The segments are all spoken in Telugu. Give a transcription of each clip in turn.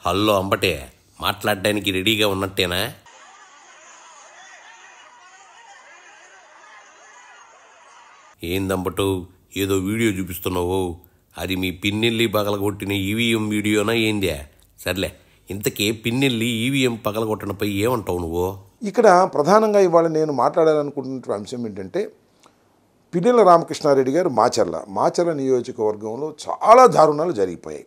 హల్లో అంబటే మాట్లాడడానికి రెడీగా ఉన్నట్టేనా? ఏందంబటు ఏదో వీడియో చూపిస్తున్నావు, అది మీ పిన్నెల్లి పగలగొట్టిన ఈవీఎం వీడియోనా ఏందే? సర్లే, ఇంతకీ పిన్నెల్లి ఈవీఎం పగలగొట్టడంపై ఏమంటావు నువ్వు? ఇక్కడ ప్రధానంగా ఇవాళ నేను మాట్లాడాలనుకుంటున్న అంశం ఏంటంటే, పిన్నెల రామకృష్ణారెడ్డి గారు మాచర్ల నియోజకవర్గంలో చాలా దారుణాలు జరిగిపోయాయి.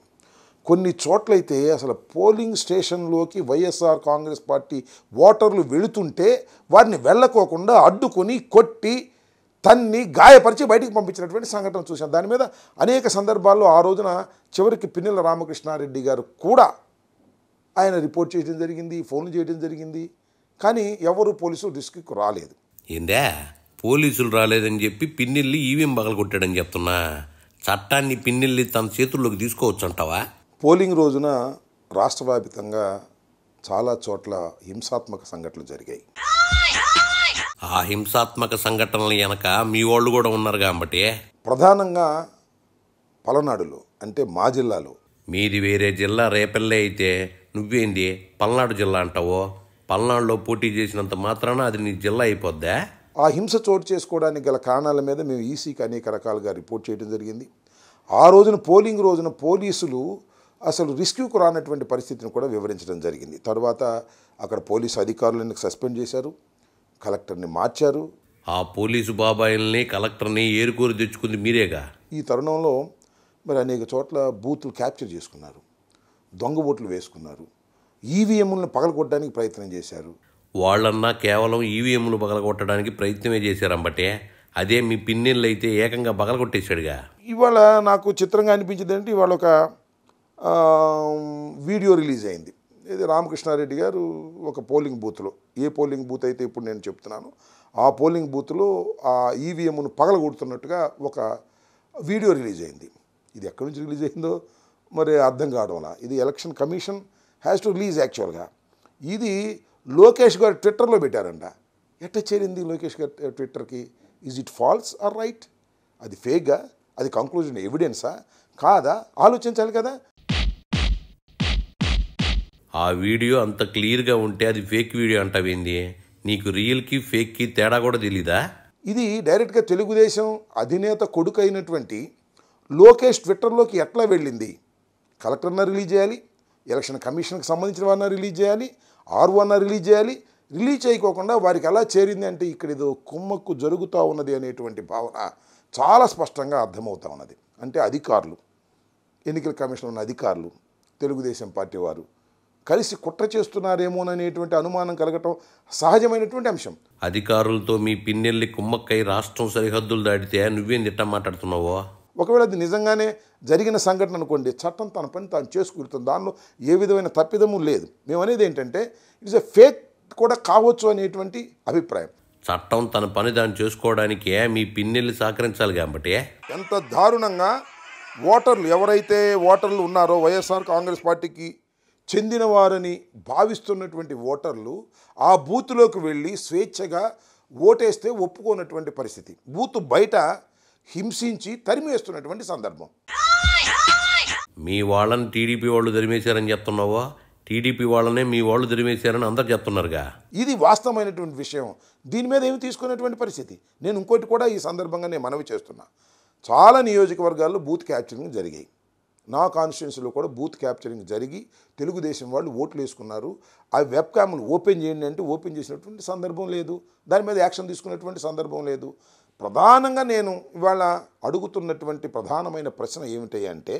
కొన్ని చోట్లయితే అసలు పోలింగ్ స్టేషన్లోకి వైఎస్ఆర్ కాంగ్రెస్ పార్టీ ఓటర్లు వెళుతుంటే వారిని వెళ్ళకోకుండా అడ్డుకొని కొట్టి తన్ని గాయపరిచి బయటికి పంపించినటువంటి సంఘటన చూశాం. దాని మీద అనేక సందర్భాల్లో ఆ రోజున చివరికి పిన్నెల రామకృష్ణారెడ్డి గారు కూడా ఆయన రిపోర్ట్ చేయడం జరిగింది, ఫోన్లు చేయడం జరిగింది. కానీ ఎవరు పోలీసులు రిస్క్కి రాలేదు. ఏందే పోలీసులు రాలేదని చెప్పి పిన్నెల్లి ఈవీఎం పగలగొట్టాడని చెప్తున్నా, చట్టాన్ని పిన్నెల్లి తన చేతుల్లోకి తీసుకోవచ్చు అంటావా? పోలింగ్ రోజున రాష్ట్ర వ్యాప్తంగా చాలా చోట్ల హింసాత్మక సంఘటనలు జరిగాయి. ఆ హింసాత్మక సంఘటనలు వెనక మీ వాళ్ళు కూడా ఉన్నారు కాబట్టి, ప్రధానంగా పలనాడులో అంటే మా జిల్లాలో. మీది వేరే జిల్లా రేపల్లె అయితే నువ్వేంది పల్నాడు జిల్లా అంటావో? పల్నాడులో పోటీ చేసినంత మాత్రాన అది నీ జిల్లా అయిపోద్దా? ఆ హింస చోటు చేసుకోవడానికి గల కారణాల మీద మేము ఈసీకి అనేక రకాలుగా రిపోర్ట్ చేయడం జరిగింది. ఆ రోజున పోలింగ్ రోజున పోలీసులు అసలు రిస్క్యూకు రానటువంటి పరిస్థితిని కూడా వివరించడం జరిగింది. తర్వాత అక్కడ పోలీసు అధికారులను సస్పెండ్ చేశారు, కలెక్టర్ని మార్చారు. ఆ పోలీసు బాబాయిల్ని కలెక్టర్ని ఏరుకోరు తెచ్చుకుంది మీరేగా. ఈ తరుణంలో మరి అనేక చోట్ల బూతులు క్యాప్చర్ చేసుకున్నారు, దొంగ ఓట్లు వేసుకున్నారు, ఈవీఎంలను పగలగొట్టడానికి ప్రయత్నం చేశారు. వాళ్ళన్నా కేవలం ఈవీఎంలు పగలగొట్టడానికి ప్రయత్నమే చేశారంబటే, అదే మీ పిన్నెళ్ళు అయితే ఏకంగా పగలగొట్టేశాడుగా. ఇవాళ నాకు చిత్రంగా అనిపించింది అంటే, ఇవాళ ఒక వీడియో రిలీజ్ అయింది. ఇది రామకృష్ణారెడ్డి గారు ఒక పోలింగ్ బూత్లో, ఏ పోలింగ్ బూత్ అయితే ఇప్పుడు నేను చెప్తున్నాను, ఆ పోలింగ్ బూత్లో ఆ ఈవీఎంను పగలగొడుతున్నట్టుగా ఒక వీడియో రిలీజ్ అయింది. ఇది ఎక్కడి నుంచి రిలీజ్ అయిందో మరి అర్థం కావడంలా. ఇది election commission has to release యాక్చువల్గా. ఇది లోకేష్ గారు ట్విట్టర్లో పెట్టారంట. ఎట్లా చేరింది లోకేష్ గారు ట్విట్టర్కి? Is it false or right? అది ఫేక్గా? అది కంక్లూజన్ ఎవిడెన్సా కాదా? ఆలోచించాలి కదా. ఆ వీడియో అంత క్లియర్గా ఉంటే అది ఫేక్ వీడియో అంటావేంది? నీకు రియల్కి ఫేక్కి తేడా కూడా తెలీదా? ఇది డైరెక్ట్గా తెలుగుదేశం అధినేత కొడుకు అయినటువంటి లోకేష్ ట్విట్టర్లోకి ఎట్లా వెళ్ళింది? కలెక్టర్న రిలీజ్ చేయాలి, ఎలక్షన్ కమిషన్కి సంబంధించిన వారిని రిలీజ్ చేయాలి, ఆర్ఓన్న రిలీజ్ చేయాలి. రిలీజ్ చేయకోకుండా వారికి ఎలా చేరింది అంటే ఇక్కడ ఏదో కుమ్మక్కు జరుగుతూ ఉన్నది అనేటువంటి భావన చాలా స్పష్టంగా అర్థమవుతూ ఉన్నది. అంటే అధికారులు, ఎన్నికల కమిషన్ ఉన్న అధికారులు, తెలుగుదేశం పార్టీ వారు కలిసి కుట్ర చేస్తున్నారేమోననేటువంటి అనుమానం కలగటం సహజమైనటువంటి అంశం. అధికారులతో మీ పిన్నెల్లి కుమ్మక్కై రాష్ట్రం సరిహద్దులు దాటితే నువ్వేం తిట్టా మాట్లాడుతున్నావో? ఒకవేళ అది నిజంగానే జరిగిన సంఘటన అనుకోండి, చట్టం తన పని తాను చేసుకుంటుంది, దానిలో ఏ విధమైన తప్పిదము లేదు. మేము అనేది ఏంటంటే ఇట్స్ ఎ ఫేక్ కూడా కావచ్చు అనేటువంటి అభిప్రాయం. చట్టం తన పని దాన్ని చేసుకోవడానికే మీ పిన్నెల్లి సహకరించాలి కాబట్టి. ఎంత దారుణంగా ఓటర్లు ఎవరైతే ఓటర్లు ఉన్నారో వైఎస్ఆర్ కాంగ్రెస్ పార్టీకి చెందిన వారని భావిస్తున్నటువంటి ఓటర్లు ఆ బూత్లోకి వెళ్ళి స్వేచ్ఛగా ఓటేస్తే ఒప్పుకోనటువంటి పరిస్థితి, బూత్ బయట హింసించి తరిమేస్తున్నటువంటి సందర్భం. మీ వాళ్ళని టీడీపీ వాళ్ళు తరిమేశారని చెప్తున్నావో? టీడీపీ వాళ్ళనే మీ వాళ్ళు తరిమేశారని అందరు చెప్తున్నారుగా. ఇది వాస్తవమైనటువంటి విషయం. దీని మీద ఏమి తీసుకునేటువంటి పరిస్థితి. నేను ఇంకోటి కూడా ఈ సందర్భంగా నేను మనవి చేస్తున్నా. చాలా నియోజకవర్గాల్లో బూత్ క్యాప్చరింగ్ జరిగాయి. నా కాన్స్టిట్యున్సీలో కూడా బూత్ క్యాప్చరింగ్ జరిగి తెలుగుదేశం వాళ్ళు ఓట్లు వేసుకున్నారు. ఆ వెబ్ క్యామ్లు ఓపెన్ చేయండి అంటే ఓపెన్ చేసినటువంటి సందర్భం లేదు, దాని మీద యాక్షన్ తీసుకున్నటువంటి సందర్భం లేదు. ప్రధానంగా నేను ఇవాళ అడుగుతున్నటువంటి ప్రధానమైన ప్రశ్న ఏమిటి అంటే,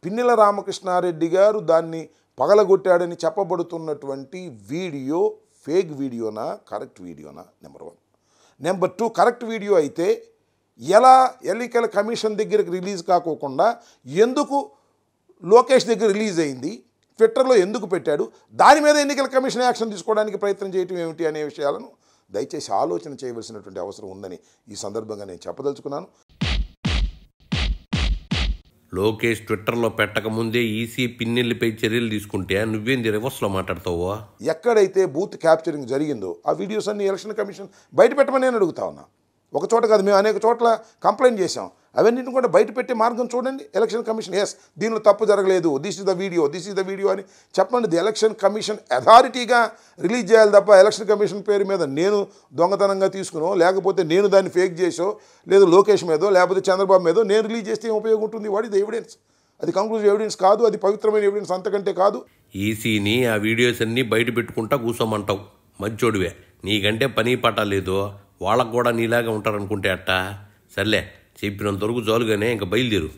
పిన్నెల రామకృష్ణారెడ్డి గారు దాన్ని పగలగొట్టాడని చెప్పబడుతున్నటువంటి వీడియో ఫేక్ వీడియోనా కరెక్ట్ వీడియోనా? నెంబర్ 1. నెంబర్ 2, కరెక్ట్ వీడియో అయితే ఎలా ఎన్నికల కమిషన్ దగ్గరికి రిలీజ్ కాకోకుండా ఎందుకు లోకేష్ దగ్గర రిలీజ్ అయింది, ట్విట్టర్లో ఎందుకు పెట్టాడు, దాని మీద ఎన్నికల కమిషన్ యాక్షన్ తీసుకోవడానికి ప్రయత్నం చేయటం ఏమిటి అనే విషయాలను దయచేసి ఆలోచన చేయవలసినటువంటి అవసరం ఉందని ఈ సందర్భంగా నేను చెప్పదలుచుకున్నాను. లోకేష్ ట్విట్టర్లో పెట్టకముందే ఈసీ పిన్నెల్లిపై చర్యలు తీసుకుంటే నువ్వేంది రివర్స్లో మాట్లాడతావో? ఎక్కడైతే బూత్ క్యాప్చరింగ్ జరిగిందో ఆ వీడియోస్ అన్ని ఎలక్షన్ కమిషన్ బయట పెట్టమని నేను అడుగుతా ఉన్నా. ఒక చోట కాదు, మేము అనేక చోట్ల కంప్లైంట్ చేశాం. అవన్నింటిని కూడా బయట పెట్టే మార్గం చూడండి ఎలక్షన్ కమిషన్. ఎస్, దీనిలో తప్పు జరగలేదు, దిస్ ఇస్ ద వీడియో అని చెప్పండి. ది ఎలక్షన్ కమిషన్ అథారిటీగా రిలీజ్ చేయాలి తప్ప ఎలక్షన్ కమిషన్ పేరు మీద నేను దొంగతనంగా తీసుకునో, లేకపోతే నేను దాన్ని ఫేక్ చేసో, లేదు లోకేష్ మీదో, లేకపోతే చంద్రబాబు మీదో నేను రిలీజ్ చేస్తే ఏం ఉపయోగం ఉంటుంది? What is the evidence? అది కంక్లూజివ్ ఎవిడెన్స్ కాదు, అది పవిత్రమైన ఎవిడెన్స్ అంతకంటే కాదు. ఈసీని ఆ వీడియోస్ అన్నీ బయట పెట్టుకుంటా కూర్చోమంటావు. మంచోడివే, నీకంటే పని పాట లేదు, వాళ్ళకు కూడా నీలాగా ఉంటారనుకుంటే అట్టా. సర్లే, చెప్పినంతవరకు చాలుగానే, ఇంకా బయలుదేరు.